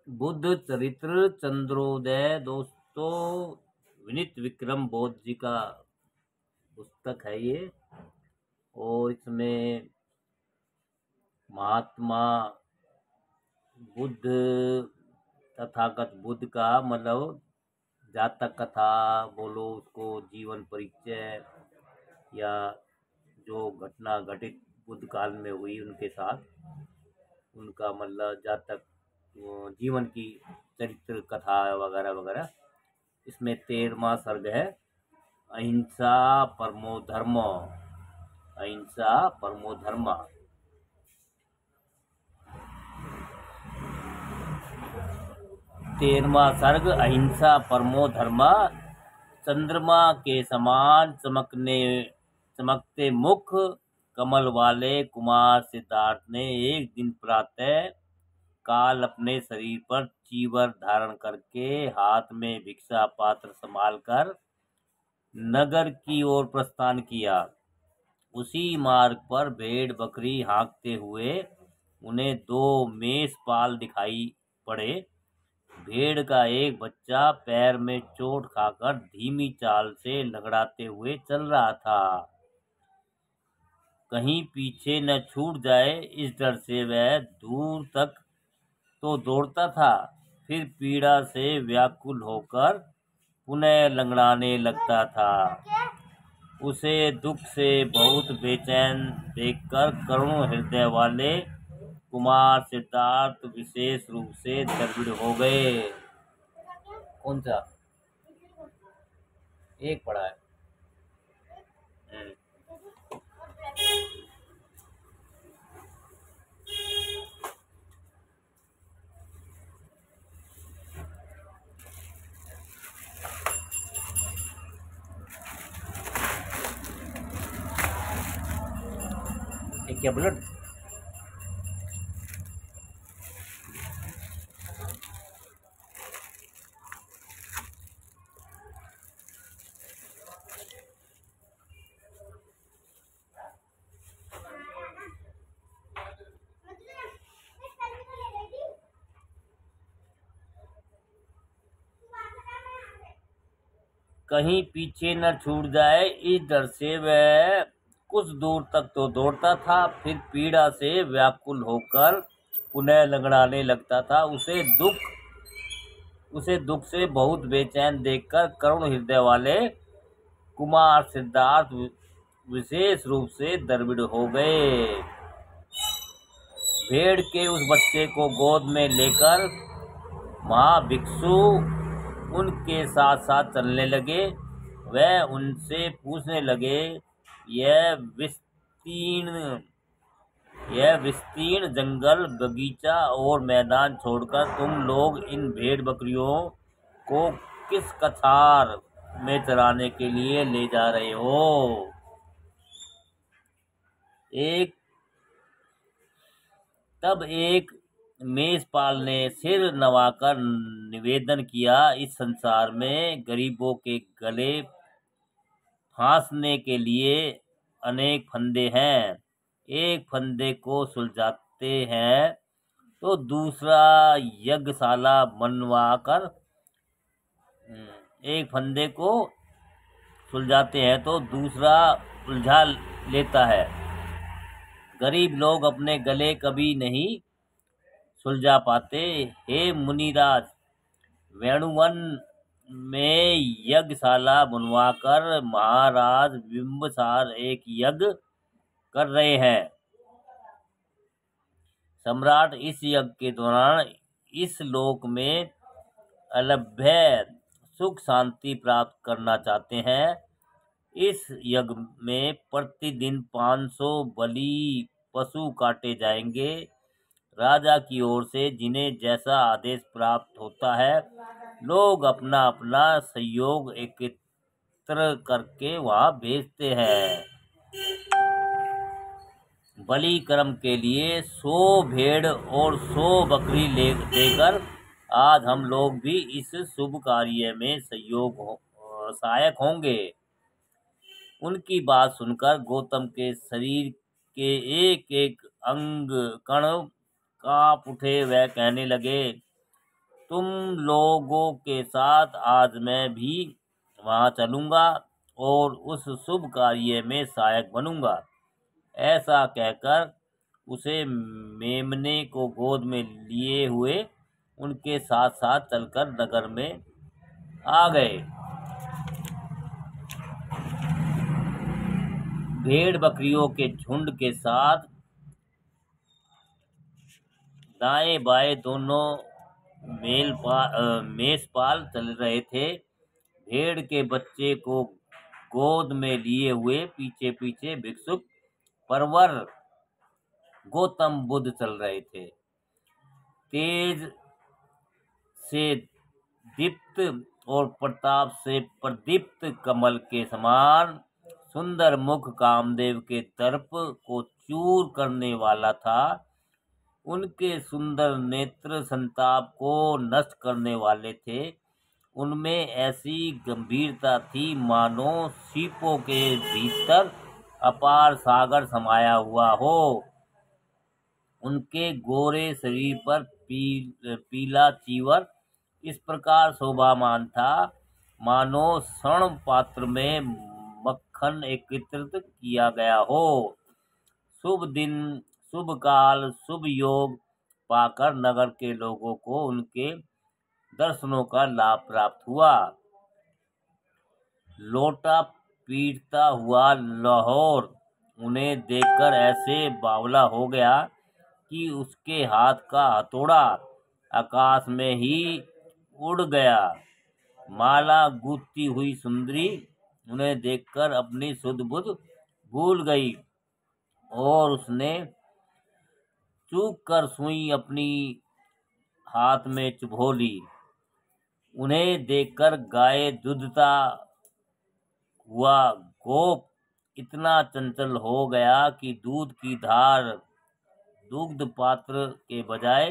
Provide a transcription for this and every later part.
बुद्ध चरित्र चंद्रोदय दोस्तों विनीत विक्रम बौद्ध जी का पुस्तक है ये। और इसमें महात्मा बुद्ध तथागत बुद्ध का मतलब जातक कथा बोलो, उसको जीवन परिचय या जो घटना घटित बुद्ध काल में हुई उनके साथ, उनका मतलब जातक जीवन की चरित्र कथा वगैरह वगैरह। इसमें 13वां सर्ग है अहिंसा परमो धर्म। अहिंसा परमो धर्म। 13वां सर्ग अहिंसा परमो धर्म। चंद्रमा के समान चमकते मुख कमल वाले कुमार सिद्धार्थ ने एक दिन प्रातः काल अपने शरीर पर चीवर धारण करके हाथ में भिक्षा पात्र संभालकर नगर की ओर प्रस्थान किया। उसी मार्ग पर भेड़ बकरी हाँकते हुए उन्हें 2 मेषपाल दिखाई पड़े। भेड़ का एक बच्चा पैर में चोट खाकर धीमी चाल से लंगड़ाते हुए चल रहा था। कहीं पीछे न छूट जाए इस डर से वह दूर तक तो दौड़ता था, फिर पीड़ा से व्याकुल होकर पुनः लंगड़ाने लगता था। उसे दुख से बहुत बेचैन देखकर करुण हृदय वाले कुमार सिद्धार्थ विशेष रूप से द्रविड़ हो गए। कौन सा एक पढ़ा है? एक क्या ब्लड? कहीं पीछे न छूट जाए इस डर से वह कुछ दूर तक तो दौड़ता था, फिर पीड़ा से व्याकुल होकर पुनः लंगड़ाने लगता था। उसे दुख से बहुत बेचैन देखकर करुण हृदय वाले कुमार सिद्धार्थ विशेष रूप से द्रविड़ हो गए। भेड़ के उस बच्चे को गोद में लेकर महाभिक्षु उनके साथ साथ चलने लगे। वह उनसे पूछने लगे, यह विस्तीर्ण जंगल, बगीचा और मैदान छोड़कर तुम लोग इन भेड़ बकरियों को किस कछार में चराने के लिए ले जा रहे हो? तब एक मेषपाल ने सिर नवाकर निवेदन किया, इस संसार में गरीबों के गले फांसने के लिए अनेक फंदे हैं। एक फंदे को सुलझाते हैं तो दूसरा यज्ञशाला बनवाकर एक फंदे को सुलझाते हैं तो दूसरा उलझा लेता है। गरीब लोग अपने गले कभी नहीं सुलझा पाते। हे मुनिराज, वेणुवन में यज्ञशाला बनवाकर महाराज बिंबसार एक यज्ञ कर रहे हैं। सम्राट इस यज्ञ के दौरान इस लोक में अलभ्य सुख शांति प्राप्त करना चाहते हैं। इस यज्ञ में प्रतिदिन 500 बलि पशु काटे जाएंगे। राजा की ओर से जिन्हें जैसा आदेश प्राप्त होता है, लोग अपना अपना सहयोग एकत्र करके वहां भेजते हैं। बलि कर्म के लिए 100 भेड़ और 100 बकरी देकर आज हम लोग भी इस शुभ कार्य में सहायक होंगे। उनकी बात सुनकर गौतम के शरीर के एक एक अंग कण कांप उठे। वह कहने लगे, तुम लोगों के साथ आज मैं भी वहां चलूंगा और उस शुभ कार्य में सहायक बनूंगा। ऐसा कहकर उसे मेमने को गोद में लिए हुए उनके साथ साथ चलकर नगर में आ गए। भेड़ बकरियों के झुंड के साथ दाएं बाएं दोनों मेषपाल चल रहे थे। भेड़ के बच्चे को गोद में लिए हुए पीछे पीछे भिक्षुक परवर गौतम बुद्ध चल रहे थे। तेज से दीप्त और प्रताप से प्रदीप्त कमल के समान सुंदर मुख कामदेव के दर्प को चूर करने वाला था। उनके सुंदर नेत्र संताप को नष्ट करने वाले थे। उनमें ऐसी गंभीरता थी मानो सीपों के भीतर अपार सागर समाया हुआ हो। उनके गोरे शरीर पर पीला चीवर इस प्रकार शोभामान था मानो स्वर्ण पात्र में मक्खन एकत्रित किया गया हो। शुभ दिन, शुभ काल, शुभ योग पाकर नगर के लोगों को उनके दर्शनों का लाभ प्राप्त हुआ। लोटा पीटता हुआ लाहौर उन्हें देखकर ऐसे बावला हो गया कि उसके हाथ का हथौड़ा आकाश में ही उड़ गया। माला गूंथती हुई सुंदरी उन्हें देखकर अपनी सुध बुध भूल गई और उसने चूक कर सुई अपनी हाथ में चुभो ली। उन्हें देखकर गाय दुधता हुआ गोप इतना चंचल हो गया कि दूध की धार दुग्ध पात्र के बजाय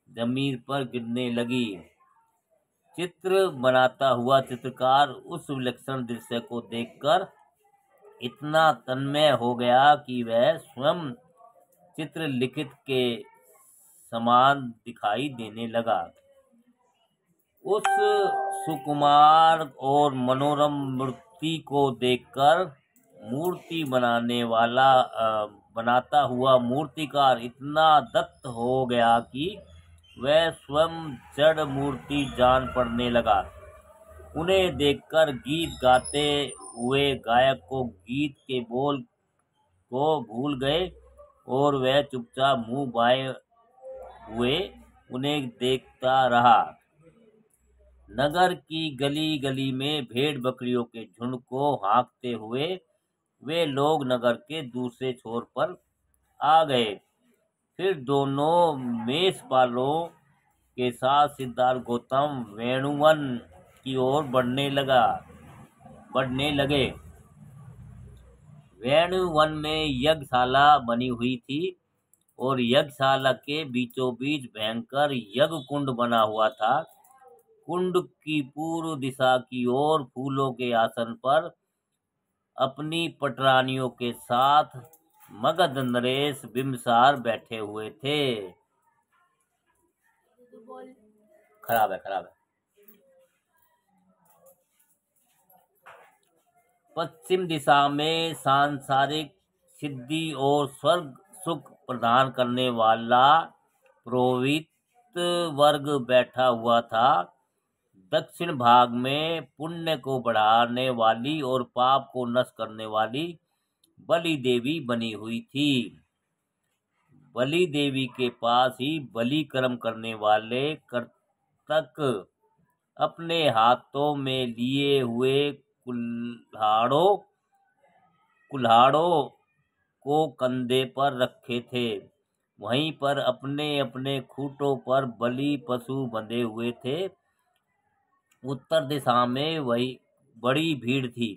जमीन पर गिरने लगी। चित्र बनाता हुआ चित्रकार उस विलक्षण दृश्य को देखकर इतना तन्मय हो गया कि वह स्वयं चित्र लिखित के समान दिखाई देने लगा। उस सुकुमार और मनोरम मूर्ति को देखकर मूर्ति बनाता हुआ मूर्तिकार इतना दत्त हो गया कि वह स्वयं जड़ मूर्ति जान पड़ने लगा। उन्हें देखकर गीत गाते हुए गायक को गीत के बोल को भूल गए और वह चुपचाप मुंह बाए हुए उन्हें देखता रहा। नगर की गली गली में भेड़ बकरियों के झुंड को हाँकते हुए वे लोग नगर के दूसरे छोर पर आ गए। फिर दोनों मेषपालों के साथ सिद्धार्थ गौतम वेणुवन की ओर बढ़ने लगे। वेणुवन में यज्ञशाला बनी हुई थी और यज्ञशाला के बीचों बीच भयंकर यज्ञ कुंड बना हुआ था। कुंड की पूर्व दिशा की ओर फूलों के आसन पर अपनी पटरानियों के साथ मगध नरेश बिंबिसार बैठे हुए थे। खराब है। पश्चिम दिशा में सांसारिक सिद्धि और स्वर्ग सुख प्रदान करने वाला पुरोहित वर्ग बैठा हुआ था। दक्षिण भाग में पुण्य को बढ़ाने वाली और पाप को नष्ट करने वाली बलि देवी बनी हुई थी। बलि देवी के पास ही बलि कर्म करने वाले कर्तक अपने हाथों में लिए हुए कुल्हाड़ों को कंधे पर रखे थे। वहीं पर अपने अपने खूंटों पर बलि पशु बंधे हुए थे। उत्तर दिशा में वही बड़ी भीड़ थी।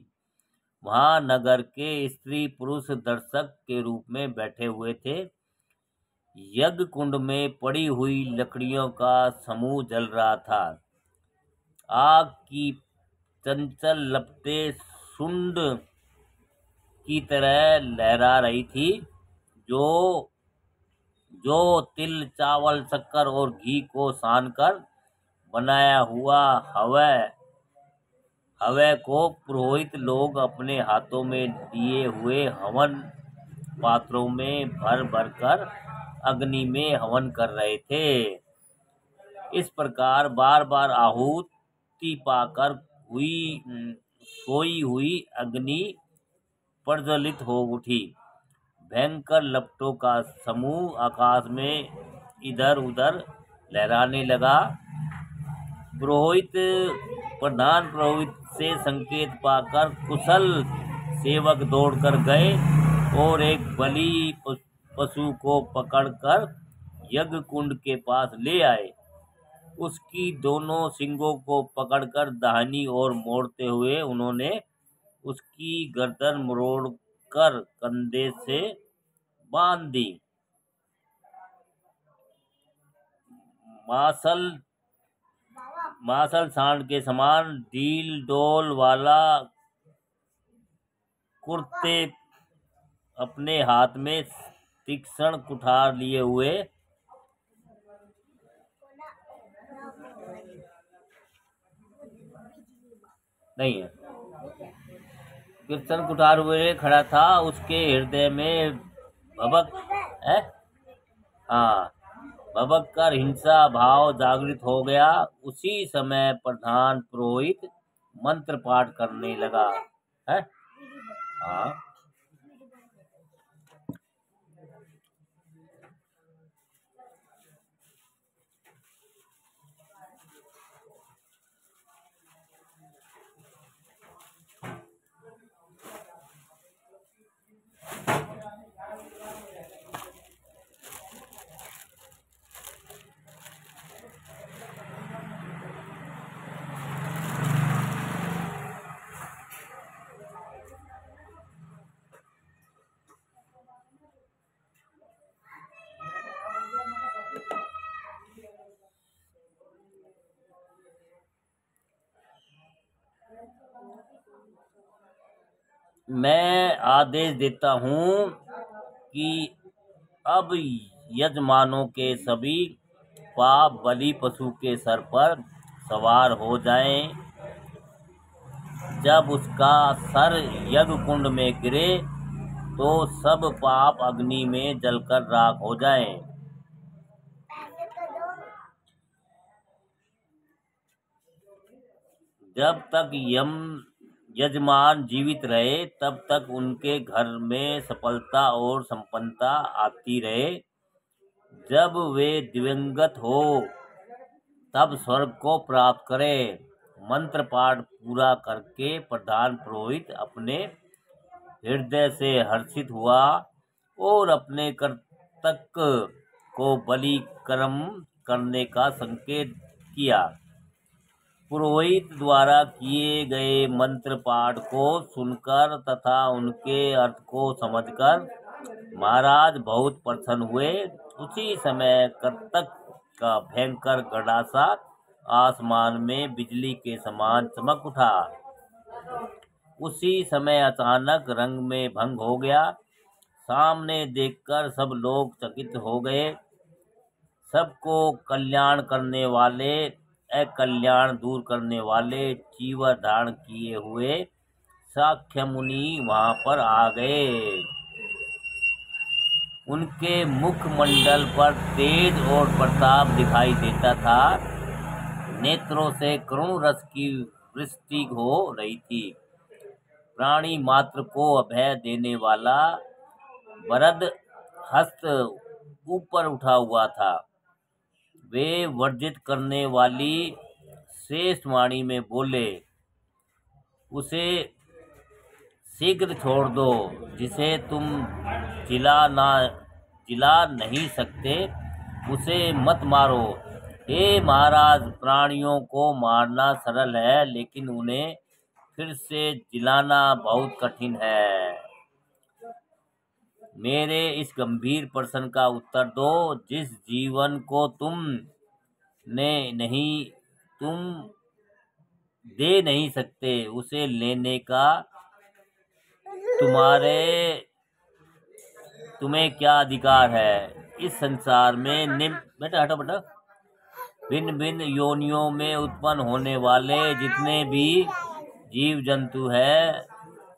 वहां नगर के स्त्री पुरुष दर्शक के रूप में बैठे हुए थे। यज्ञ कुंड में पड़ी हुई लकड़ियों का समूह जल रहा था। आग की चंचल लपटें सुंड की तरह लहरा रही थी जो तिल चावल शक्कर और घी को सानकर बनाया हुआ हवय को पुरोहित लोग अपने हाथों में लिए हुए हवन पात्रों में भर भर कर अग्नि में हवन कर रहे थे। इस प्रकार बार बार आहुति पाकर सोई हुई अग्नि प्रज्वलित हो उठी। भयंकर लपटों का समूह आकाश में इधर उधर लहराने लगा। प्रधान पुरोहित से संकेत पाकर कुशल सेवक दौड़कर गए और एक बलि पशु को पकड़कर यज्ञ कुंड के पास ले आए। उसकी दोनों सींगों को पकड़कर दाहिनी ओर मोड़ते हुए उन्होंने उसकी गर्दन मरोड़कर कंधे से बांध दी। मासल सांड के समान डील डोल वाला कुर्ते अपने हाथ में तीक्ष्ण कुठार लिए हुए नहीं है तीक्ष्ण कुठार हुए खड़ा था। उसके हृदय में भबक कर हिंसा भाव जागृत हो गया। उसी समय प्रधान पुरोहित मंत्र पाठ करने लगा है। मैं आदेश देता हूँ कि अब यजमानों के सभी पाप बलि पशु के सर पर सवार हो जाएं। जब उसका सर यज्ञ कुंड में गिरे तो सब पाप अग्नि में जलकर राख हो जाएं। जब तक यजमान जीवित रहे तब तक उनके घर में सफलता और संपन्नता आती रहे। जब वे दिवंगत हो तब स्वर्ग को प्राप्त करें। मंत्र पाठ पूरा करके प्रधान पुरोहित अपने हृदय से हर्षित हुआ और अपने कर्तक को बलि कर्म करने का संकेत किया। पुरोहित द्वारा किए गए मंत्र पाठ को सुनकर तथा उनके अर्थ को समझकर महाराज बहुत प्रसन्न हुए। उसी समय कर्तक का भयंकर गड़ासा आसमान में बिजली के समान चमक उठा। उसी समय अचानक रंग में भंग हो गया। सामने देखकर सब लोग चकित हो गए। सबको कल्याण करने वाले अकल्याण दूर करने वाले चीवर धारण किए हुए साक्य मुनि वहां पर आ गए। उनके मुखमंडल पर तेज और प्रताप दिखाई देता था। नेत्रों से करुण रस की वृष्टि हो रही थी। प्राणी मात्र को अभय देने वाला वरद हस्त ऊपर उठा हुआ था। वे वर्जित करने वाली श्रेष्ठ वाणी में बोले, उसे शीघ्र छोड़ दो। जिसे तुम जिला नहीं सकते उसे मत मारो। हे महाराज, प्राणियों को मारना सरल है लेकिन उन्हें फिर से जिलाना बहुत कठिन है। मेरे इस गंभीर प्रश्न का उत्तर दो। जिस जीवन को तुम दे नहीं सकते उसे लेने का तुम्हें क्या अधिकार है? इस संसार में बेटा भिन्न भिन्न योनियों में उत्पन्न होने वाले जितने भी जीव जंतु है,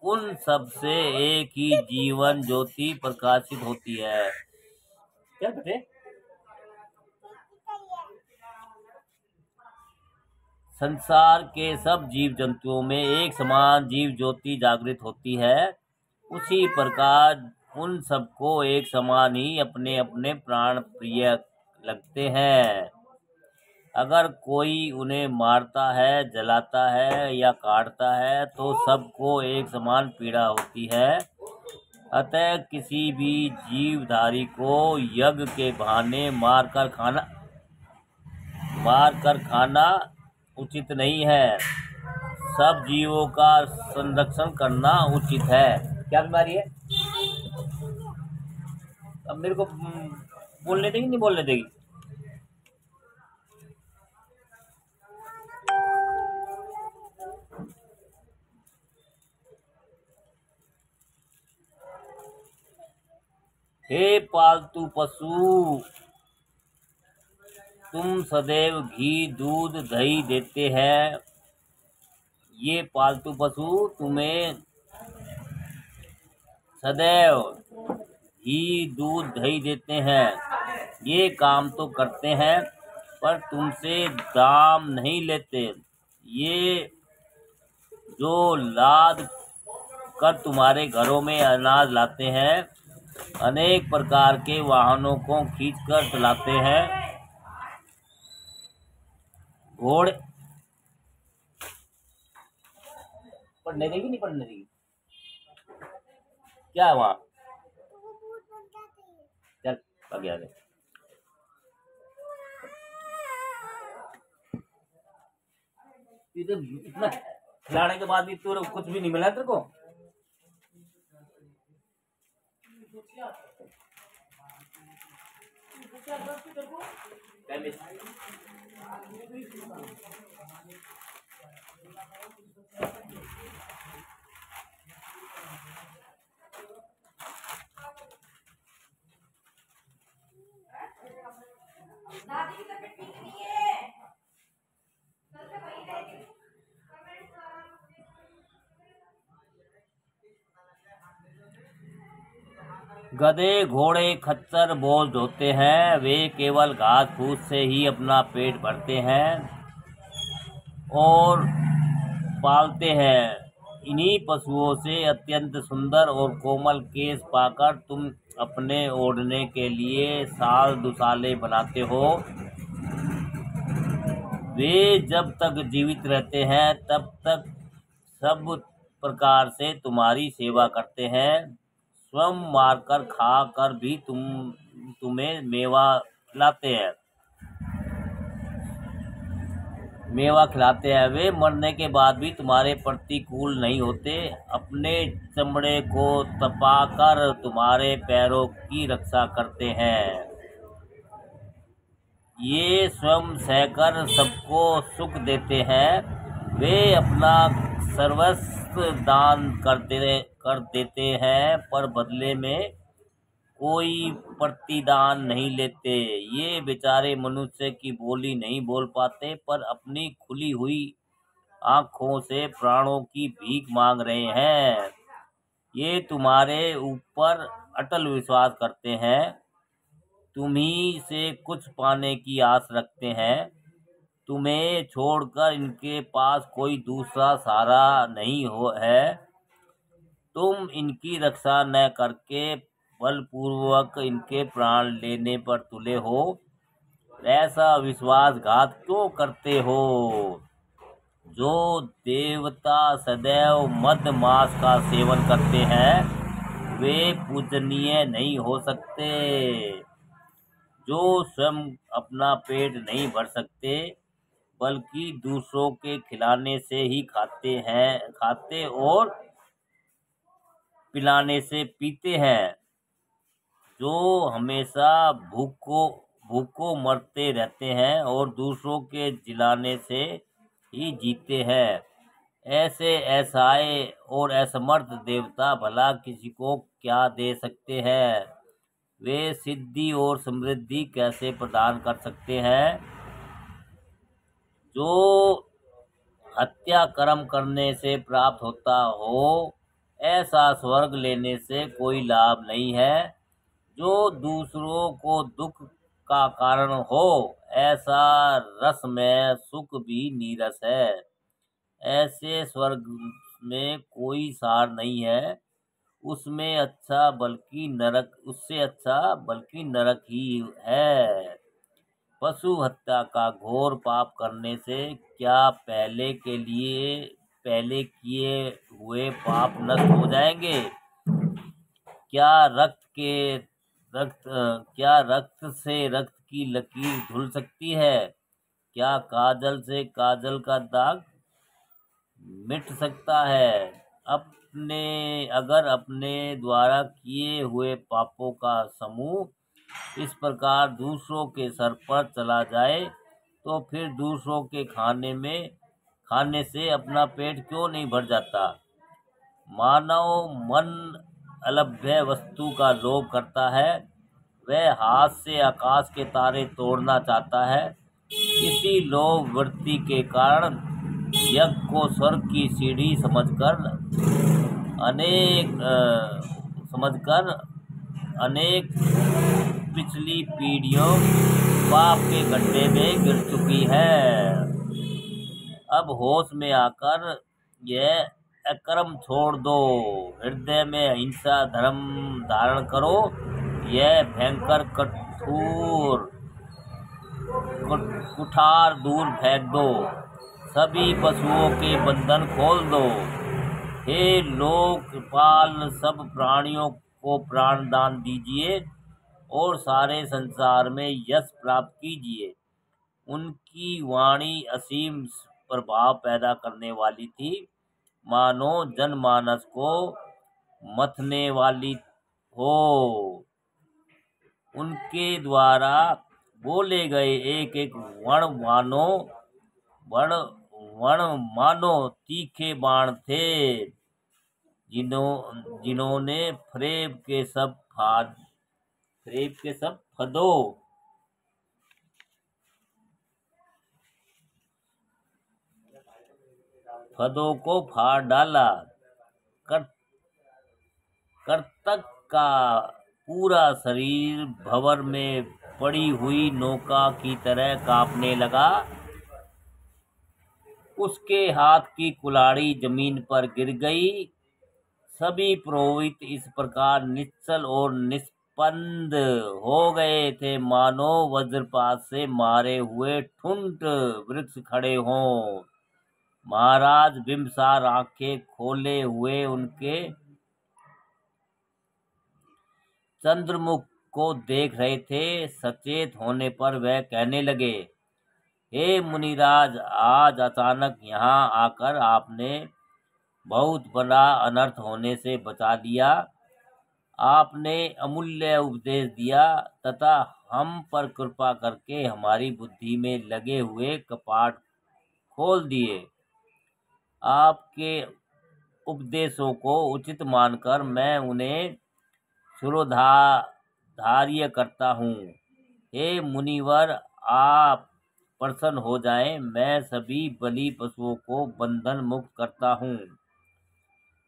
उन सब से एक ही जीवन ज्योति प्रकाशित होती है। क्या बेटे? संसार के सब जीव जंतुओं में एक समान जीव ज्योति जागृत होती है। उसी प्रकार उन सबको एक समान ही अपने अपने प्राण प्रिय लगते हैं। अगर कोई उन्हें मारता है, जलाता है या काटता है तो सबको एक समान पीड़ा होती है। अतः किसी भी जीवधारी को यज्ञ के बहाने मार कर खाना उचित नहीं है। सब जीवों का संरक्षण करना उचित है। क्या बीमारी है? अब मेरे को बोलने देगी, नहीं बोलने देगी? हे पालतू पशु, तुम सदैव घी, दूध, दही देते हैं। ये पालतू पशु तुम्हें सदैव घी, दूध, दही देते हैं। ये काम तो करते हैं पर तुमसे दाम नहीं लेते। ये जो लाद कर तुम्हारे घरों में अनाज लाते हैं, अनेक प्रकार के वाहनों को खींचकर चलाते हैं। घोड़े पढ़ने देगी, नहीं पढ़ने देगी? क्या है वहाँ? चल आगे आगे। इतना खिलाने के बाद भी तो कुछ भी नहीं मिला तेरे को? दादी की तबीयत ठीक नहीं है। कल से वही रहेगी। गधे, घोड़े, खच्चर बोझ ढोते हैं। वे केवल घास फूस से ही अपना पेट भरते हैं और पालते हैं। इन्हीं पशुओं से अत्यंत सुंदर और कोमल केश पाकर तुम अपने ओढ़ने के लिए साल दुसाले बनाते हो। वे जब तक जीवित रहते हैं तब तक सब प्रकार से तुम्हारी सेवा करते हैं। स्वयं मारकर खा कर भी तुम्हें मेवा खिलाते हैं। वे मरने के बाद भी तुम्हारे प्रतिकूल नहीं होते। अपने चमड़े को तपाकर तुम्हारे पैरों की रक्षा करते हैं। ये स्वयं सहकर सबको सुख देते हैं। वे अपना सर्वस्व दान कर देते हैं पर बदले में कोई प्रतिदान नहीं लेते। ये बेचारे मनुष्य की बोली नहीं बोल पाते पर अपनी खुली हुई आंखों से प्राणों की भीख मांग रहे हैं। ये तुम्हारे ऊपर अटल विश्वास करते हैं। तुम्ही से कुछ पाने की आस रखते हैं। तुम्हें छोड़कर इनके पास कोई दूसरा सहारा नहीं है। तुम इनकी रक्षा न करके बलपूर्वक इनके प्राण लेने पर तुले हो। ऐसा विश्वासघात क्यों करते हो? जो देवता सदैव मद मांस का सेवन करते हैं वे पूजनीय नहीं हो सकते। जो स्वयं अपना पेट नहीं भर सकते बल्कि दूसरों के खिलाने से ही खाते और पिलाने से पीते हैं। जो हमेशा भूखों मरते रहते हैं और दूसरों के जिलाने से ही जीते हैं। ऐसे असहाय और असमर्थ देवता भला किसी को क्या दे सकते हैं? वे सिद्धि और समृद्धि कैसे प्रदान कर सकते हैं? जो हत्या कर्म करने से प्राप्त होता हो, ऐसा स्वर्ग लेने से कोई लाभ नहीं है। जो दूसरों को दुख का कारण हो, ऐसा रस में सुख भी नीरस है। ऐसे स्वर्ग में कोई सार नहीं है। उससे अच्छा बल्कि नरक ही है। पशु हत्या का घोर पाप करने से क्या पहले किए हुए पाप नष्ट हो जाएंगे? क्या रक्त से रक्त की लकीर धुल सकती है? क्या काजल से काजल का दाग मिट सकता है? अगर अपने द्वारा किए हुए पापों का समूह इस प्रकार दूसरों के सर पर चला जाए, तो फिर दूसरों के खाने से अपना पेट क्यों नहीं भर जाता? मानव मन अलभ्य वस्तु का लोभ करता है। वह हाथ से आकाश के तारे तोड़ना चाहता है। इसी लोभ वृत्ति के कारण यज्ञ को स्वर्ग की सीढ़ी समझकर अनेक पिछली पीढ़ियों पाप के गड्ढे में गिर चुकी है। अब होश में आकर यह अकर्म छोड़ दो। हृदय में हिंसा धर्म धारण करो। यह भयंकर कुठार दूर फेंक दो। सभी पशुओं के बंधन खोल दो। हे लोकपाल, सब प्राणियों को प्राण दान दीजिए और सारे संसार में यश प्राप्त कीजिए। उनकी वाणी असीम प्रभाव पैदा करने वाली थी, मानो जनमानस को मथने वाली हो। उनके द्वारा बोले गए एक एक वर्ण मानो तीखे बाण थे, जिन्होंने फरेब के सब फदों को फाड़ डाला। कर्तक का पूरा शरीर भंवर में पड़ी हुई नौका की तरह कांपने लगा। उसके हाथ की कुल्हाड़ी जमीन पर गिर गई। सभी पुरोहित इस प्रकार निश्चल और निस्पंद हो गए थे, मानो वज्रपात से मारे हुए ठुंठ वृक्ष खड़े हों। महाराज बिम्बसार आंखें खोले हुए उनके चंद्रमुख को देख रहे थे। सचेत होने पर वह कहने लगे, हे मुनिराज, आज अचानक यहाँ आकर आपने बहुत बड़ा अनर्थ होने से बचा लिया। आपने अमूल्य उपदेश दिया तथा हम पर कृपा करके हमारी बुद्धि में लगे हुए कपाट खोल दिए। आपके उपदेशों को उचित मानकर मैं उन्हें शिरोधार्य करता हूँ। हे मुनिवर, आप प्रसन्न हो जाएं। मैं सभी बलि पशुओं को बंधन मुक्त करता हूँ।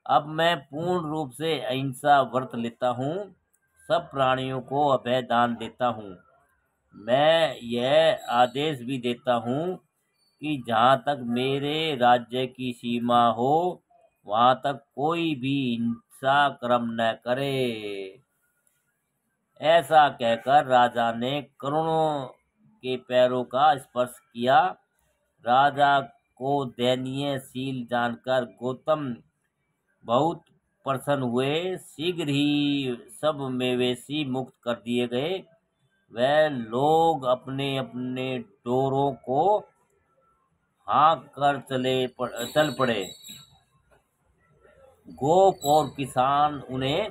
अब मैं पूर्ण रूप से अहिंसा व्रत लेता हूँ। सब प्राणियों को अभय दान देता हूँ। मैं यह आदेश भी देता हूँ कि जहाँ तक मेरे राज्य की सीमा हो, वहाँ तक कोई भी हिंसा कर्म न करे। ऐसा कहकर राजा ने करुणों के पैरों का स्पर्श किया। राजा को दयनीय शील जानकर गौतम बहुत प्रसन्न हुए। शीघ्र ही सब मवेशी मुक्त कर दिए गए। वह लोग अपने अपने डोरों को हाँक कर चल पड़े। गोप और किसान उन्हें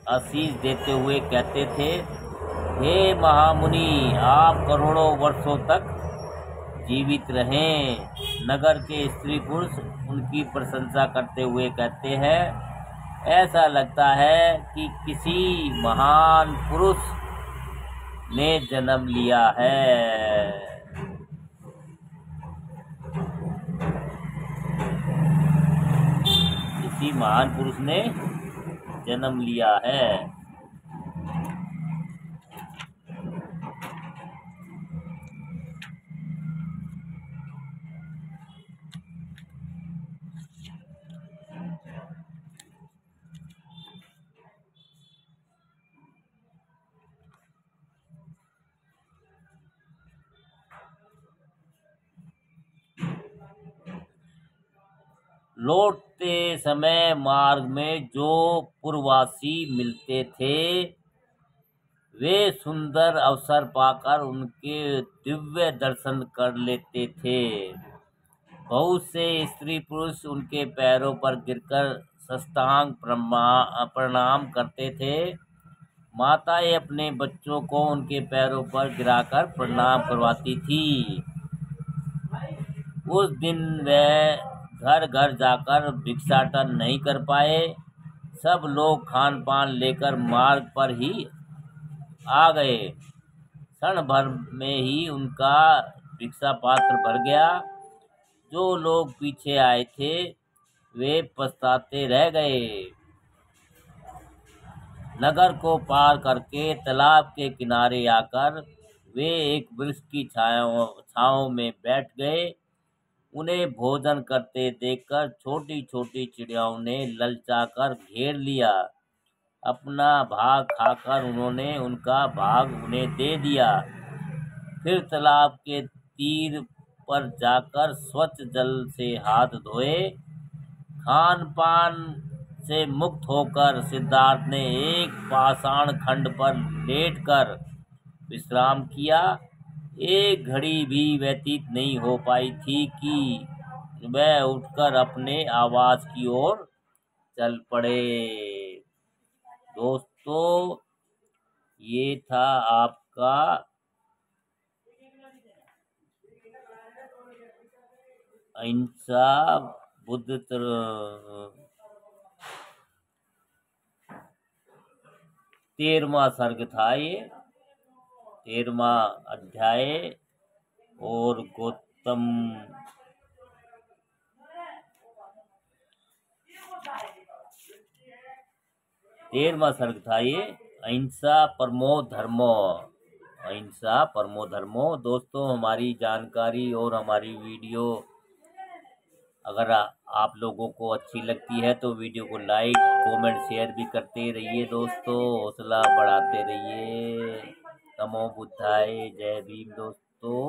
आशीष देते हुए कहते थे, हे महामुनि, आप करोड़ों वर्षों तक जीवित रहें। नगर के स्त्री पुरुष उनकी प्रशंसा करते हुए कहते हैं, ऐसा लगता है कि किसी महान पुरुष ने जन्म लिया है। महान पुरुष ने जन्म लिया है। लौटते समय मार्ग में जो पुरवासी मिलते थे, वे सुंदर अवसर पाकर उनके दिव्य दर्शन कर लेते थे। बहुत से स्त्री पुरुष उनके पैरों पर गिरकर साष्टांग प्रणाम करते थे। माताएं अपने बच्चों को उनके पैरों पर गिराकर प्रणाम करवाती थी। उस दिन वे घर घर जाकर भिक्षाटन नहीं कर पाए। सब लोग खान पान लेकर मार्ग पर ही आ गए। क्षण भर में ही उनका भिक्षा पात्र भर गया। जो लोग पीछे आए थे वे पछताते रह गए। नगर को पार करके तालाब के किनारे आकर वे एक वृक्ष की छांव में बैठ गए। उन्हें भोजन करते देखकर छोटी छोटी चिड़ियाओं ने ललचाकर घेर लिया। अपना भाग खाकर उन्होंने उनका भाग उन्हें दे दिया। फिर तालाब के तीर पर जाकर स्वच्छ जल से हाथ धोए। खान पान से मुक्त होकर सिद्धार्थ ने एक पाषाण खंड पर लेटकर विश्राम किया। एक घड़ी भी व्यतीत नहीं हो पाई थी कि वह उठकर अपने आवास की ओर चल पड़े। दोस्तों, ये था आपका अहिंसा बुद्ध 13वां सर्ग था। ये 13वां अध्याय और गौतम 13वां सर्ग था। ये अहिंसा परमो धर्मो, अहिंसा परमो धर्मो। दोस्तों, हमारी जानकारी और हमारी वीडियो अगर आप लोगों को अच्छी लगती है तो वीडियो को लाइक कमेंट शेयर भी करते रहिए। दोस्तों, हौसला बढ़ाते रहिए। नमो बुद्धाय, जय भीम। दोस्तों।